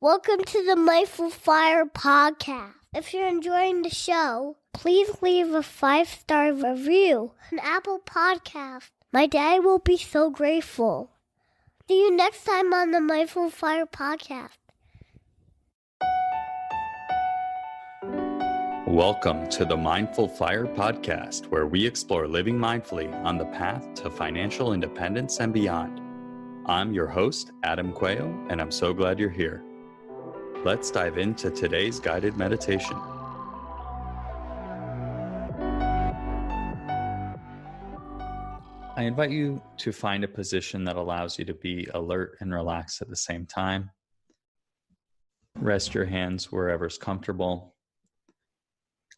Welcome to the Mindful Fire podcast. If you're enjoying the show, please leave a 5-star review on Apple Podcast. My dad will be so grateful. See you next time on the Mindful Fire podcast. Welcome to the Mindful Fire podcast, where we explore living mindfully on the path to financial independence and beyond. I'm your host, Adam Coelho, and I'm so glad you're here. Let's dive into today's guided meditation. I invite you to find a position that allows you to be alert and relaxed at the same time. Rest your hands wherever's comfortable.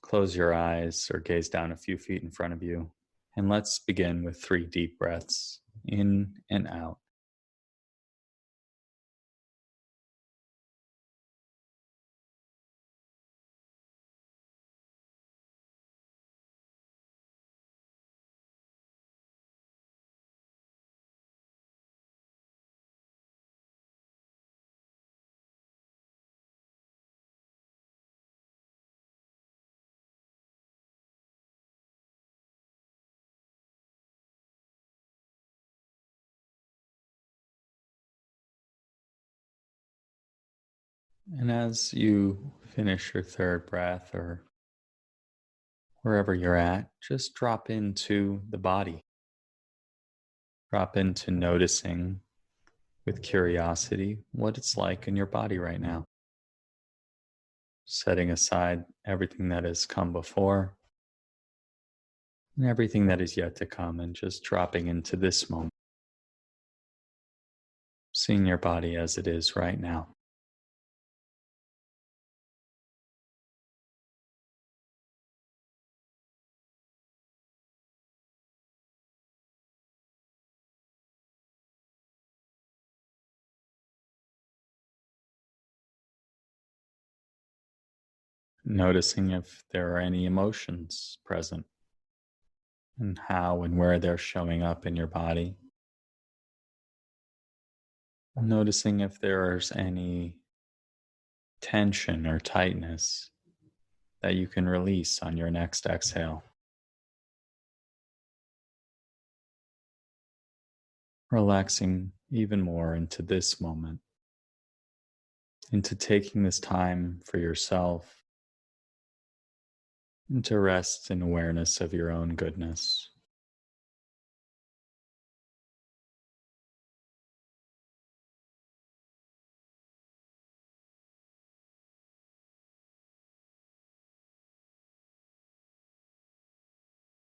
Close your eyes or gaze down a few feet in front of you. And let's begin with 3 deep breaths in and out. And as you finish your 3rd breath or wherever you're at, just drop into the body. Drop into noticing with curiosity what it's like in your body right now. Setting aside everything that has come before and everything that is yet to come, and just dropping into this moment. Seeing your body as it is right now. Noticing if there are any emotions present and how and where they're showing up in your body. Noticing if there's any tension or tightness that you can release on your next exhale. Relaxing even more into this moment, into taking this time for yourself, and to rest in awareness of your own goodness.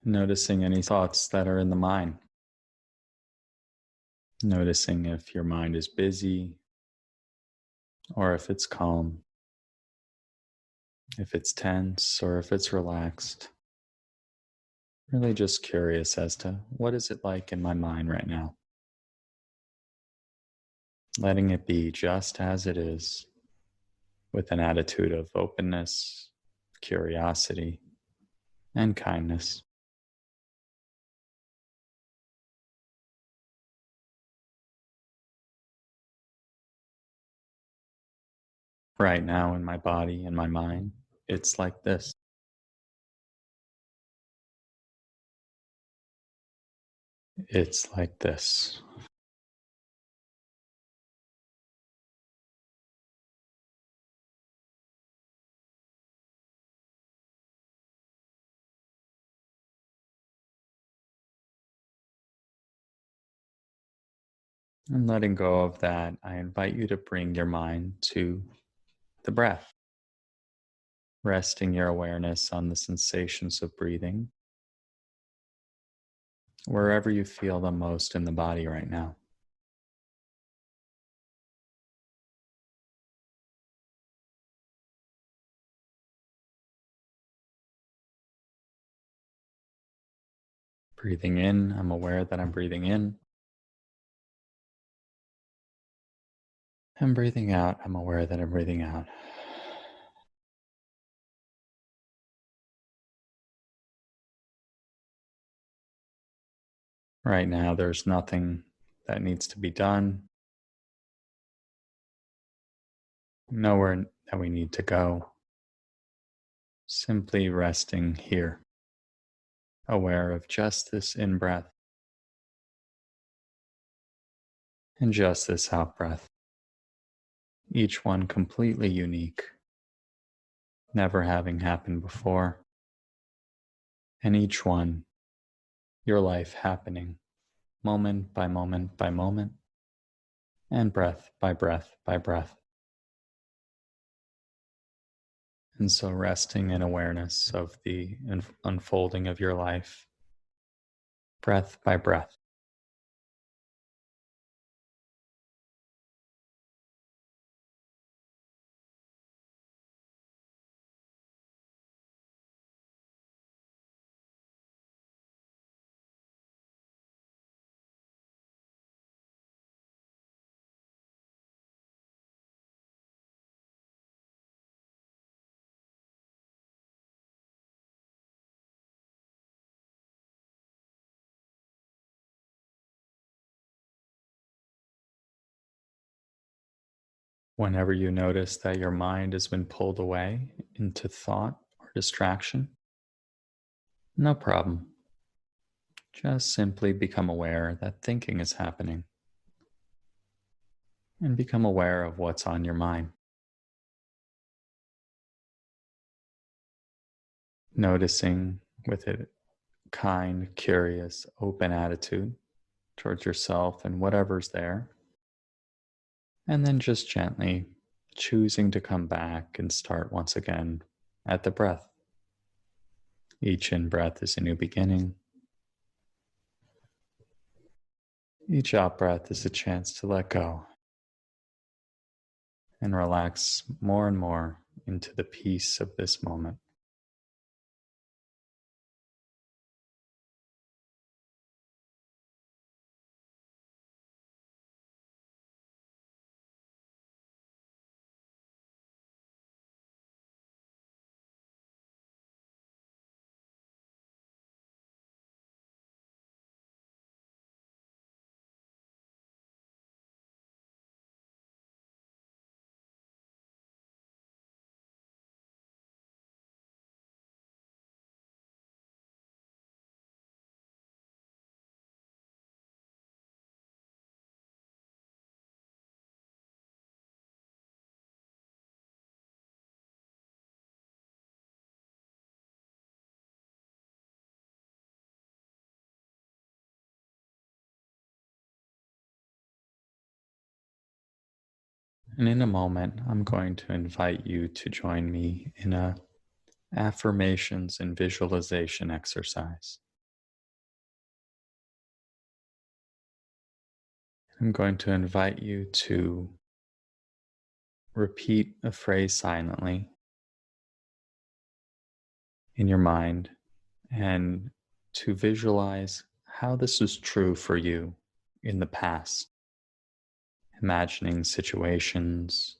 Noticing any thoughts that are in the mind. Noticing if your mind is busy or if it's calm, if it's tense or if it's relaxed. Really just curious as to what is it like in my mind right now. Letting it be just as it is, with an attitude of openness, curiosity, and kindness. Right now in my body and my mind, it's like this. It's like this. And letting go of that, I invite you to bring your mind to the breath, resting your awareness on the sensations of breathing, wherever you feel them most in the body right now. Breathing in, I'm aware that I'm breathing in. And breathing out, I'm aware that I'm breathing out. Right now, there's nothing that needs to be done. nowhere that we need to go. Simply resting here, aware of just this in breath and just this out breath, each one completely unique, never having happened before, and each one your life happening moment by moment by moment, and breath by breath by breath. And so resting in awareness of the unfolding of your life, breath by breath. Whenever you notice that your mind has been pulled away into thought or distraction, no problem. Just simply become aware that thinking is happening and become aware of what's on your mind. Noticing with a kind, curious, open attitude towards yourself and whatever's there. And then just gently choosing to come back and start once again at the breath. Each in breath is a new beginning. Each out breath is a chance to let go and relax more and more into the peace of this moment. And in a moment, I'm going to invite you to join me in a affirmations and visualization exercise. I'm going to invite you to repeat a phrase silently in your mind and to visualize how this is true for you in the past, imagining situations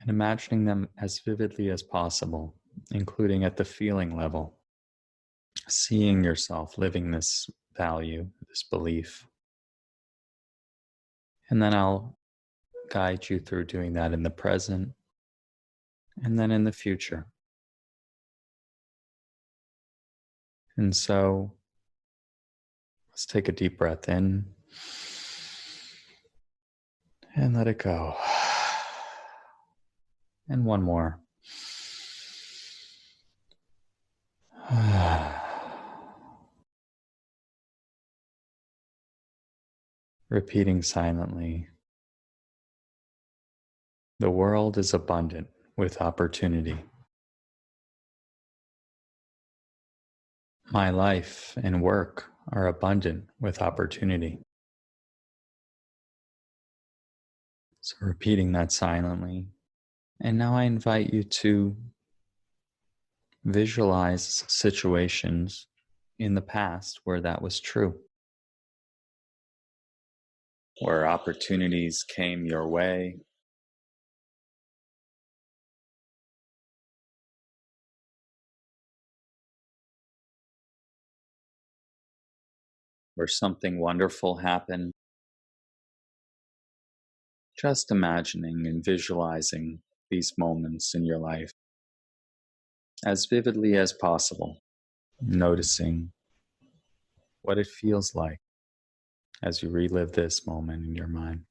and imagining them as vividly as possible, including at the feeling level, seeing yourself living this value, this belief. And then I'll guide you through doing that in the present and then in the future. And so let's take a deep breath in and let it go. And one more. Repeating silently, the world is abundant with opportunity. My life and work are abundant with opportunity. So repeating that silently. And now I invite you to visualize situations in the past where that was true, where opportunities came your way, where something wonderful happened, Just imagining and visualizing these moments in your life as vividly as possible, noticing what it feels like as you relive this moment in your mind.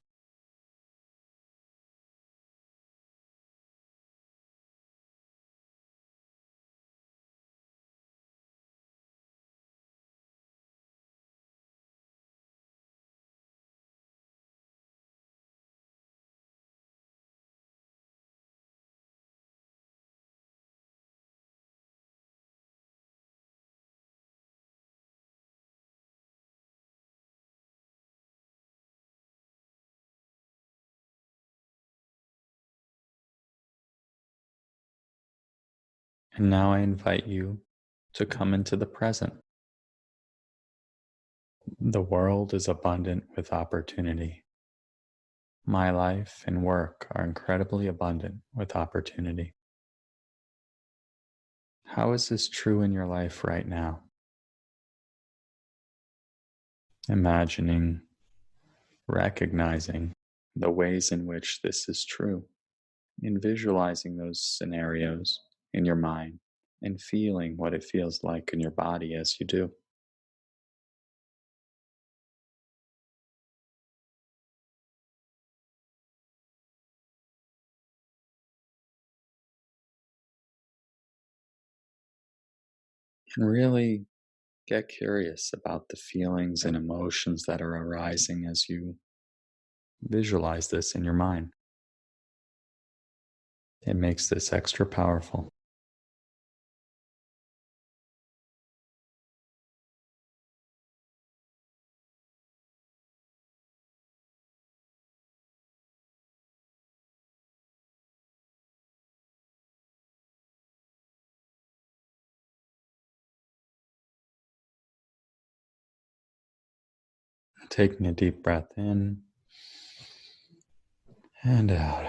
And now I invite you to come into the present. The world is abundant with opportunity. My life and work are incredibly abundant with opportunity. How is this true in your life right now? Imagining, recognizing the ways in which this is true, and visualizing those scenarios in your mind and feeling what it feels like in your body as you do. And really get curious about the feelings and emotions that are arising as you visualize this in your mind. It makes this extra powerful. Taking a deep breath in and out.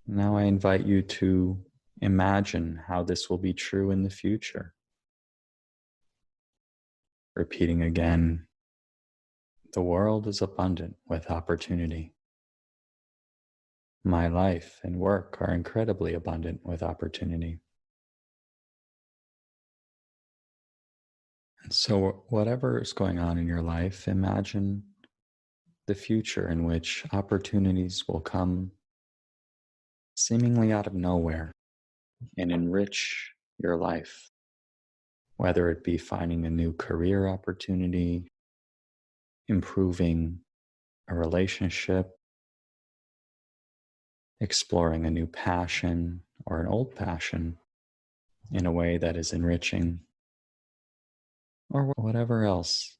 Now I invite you to imagine how this will be true in the future. Repeating again, the world is abundant with opportunity. My life and work are incredibly abundant with opportunity. And so, whatever is going on in your life, imagine the future in which opportunities will come seemingly out of nowhere and enrich your life, whether it be finding a new career opportunity, improving a relationship, exploring a new passion or an old passion in a way that is enriching, or whatever else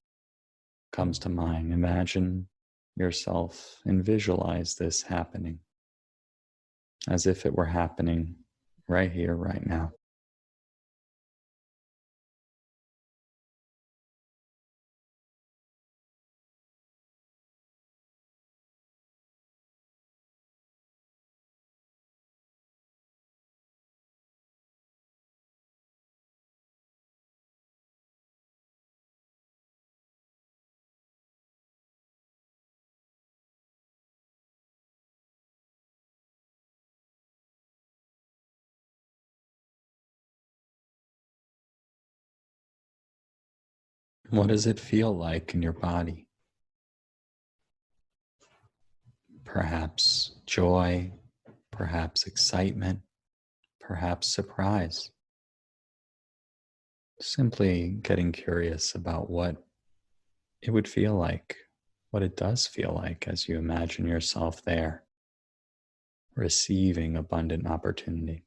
comes to mind. Imagine yourself and visualize this happening as if it were happening right here, right now. What does it feel like in your body? Perhaps joy, perhaps excitement, perhaps surprise. Simply getting curious about what it would feel like, what it does feel like as you imagine yourself there, receiving abundant opportunity.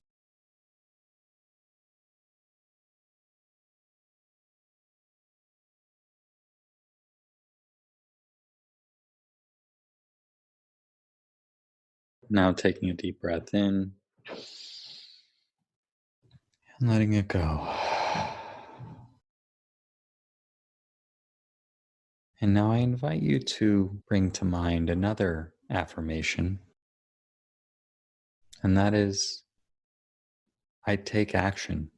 Now taking a deep breath in and letting it go. And now I invite you to bring to mind another affirmation, and that is, I take action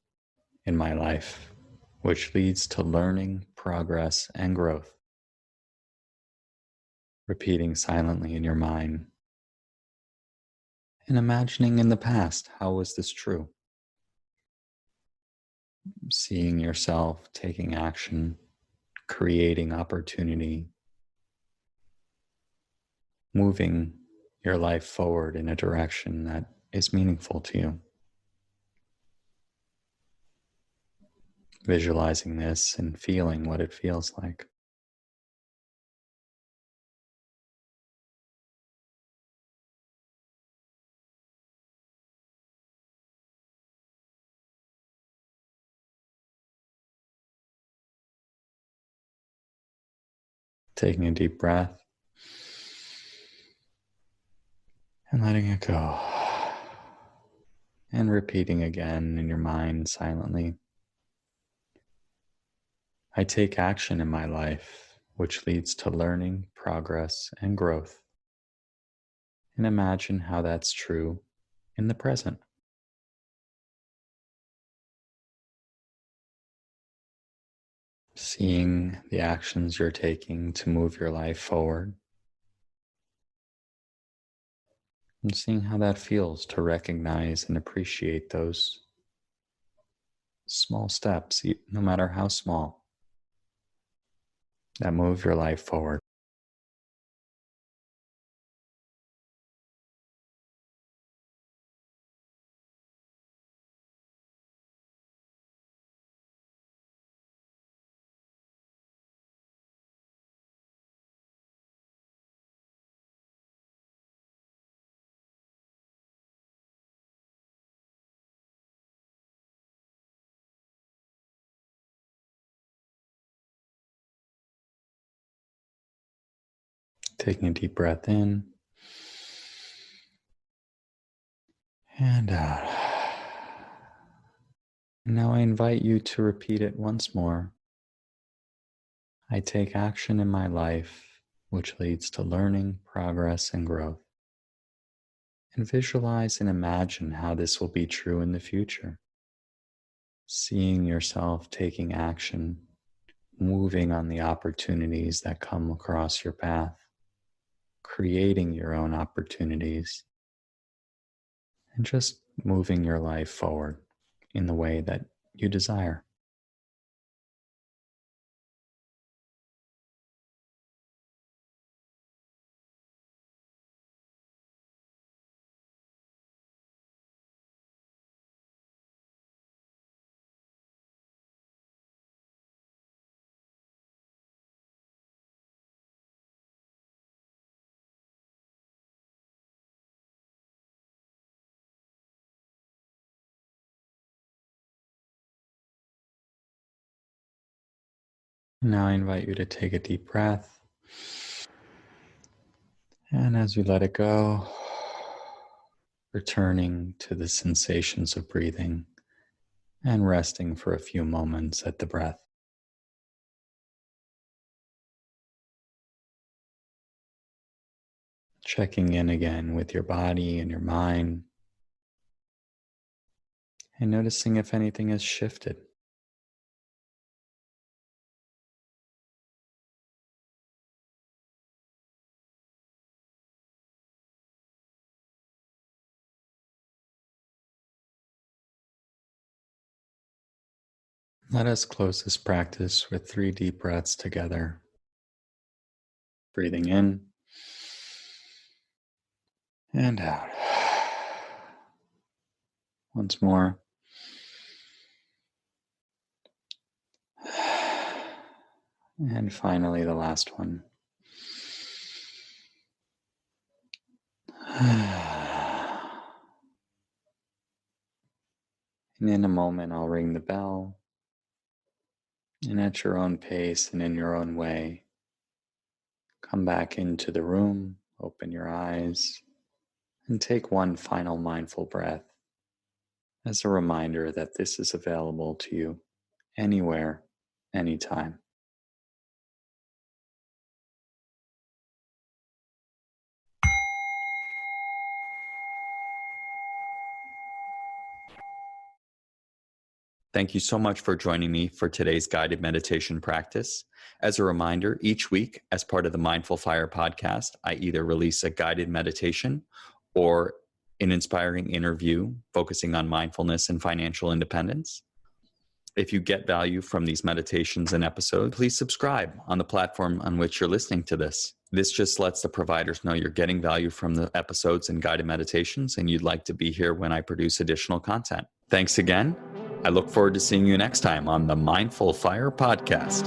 in my life, which leads to learning, progress, and growth. repeating silently in your mind and imagining in the past, how was this true? Seeing yourself taking action, creating opportunity, moving your life forward in a direction that is meaningful to you. Visualizing this and feeling what it feels like. Taking a deep breath and letting it go. And repeating again in your mind silently. I take action in my life, which leads to learning, progress, and growth. And imagine how that's true in the present. Seeing the actions you're taking to move your life forward. And seeing how that feels to recognize and appreciate those small steps, no matter how small, that move your life forward. Taking a deep breath in and out. And now I invite you to repeat it once more. I take action in my life, which leads to learning, progress, and growth. And visualize and imagine how this will be true in the future. Seeing yourself taking action, moving on the opportunities that come across your path, creating your own opportunities, and just moving your life forward in the way that you desire. Now I invite you to take a deep breath. And as you let it go, returning to the sensations of breathing and resting for a few moments at the breath. Checking in again with your body and your mind and noticing if anything has shifted. Let us close this practice with 3 deep breaths together. Breathing in and out. Once more. And finally, the last one. And in a moment, I'll ring the bell. And at your own pace and in your own way, come back into the room, open your eyes, and take one final mindful breath as a reminder that this is available to you anywhere, anytime. Thank you so much for joining me for today's guided meditation practice. As a reminder, each week, as part of the Mindful Fire podcast, I either release a guided meditation or an inspiring interview focusing on mindfulness and financial independence. If you get value from these meditations and episodes, please subscribe on the platform on which you're listening to this. This just lets the providers know you're getting value from the episodes and guided meditations, and you'd like to be here when I produce additional content. Thanks again. I look forward to seeing you next time on the Mindful Fire podcast.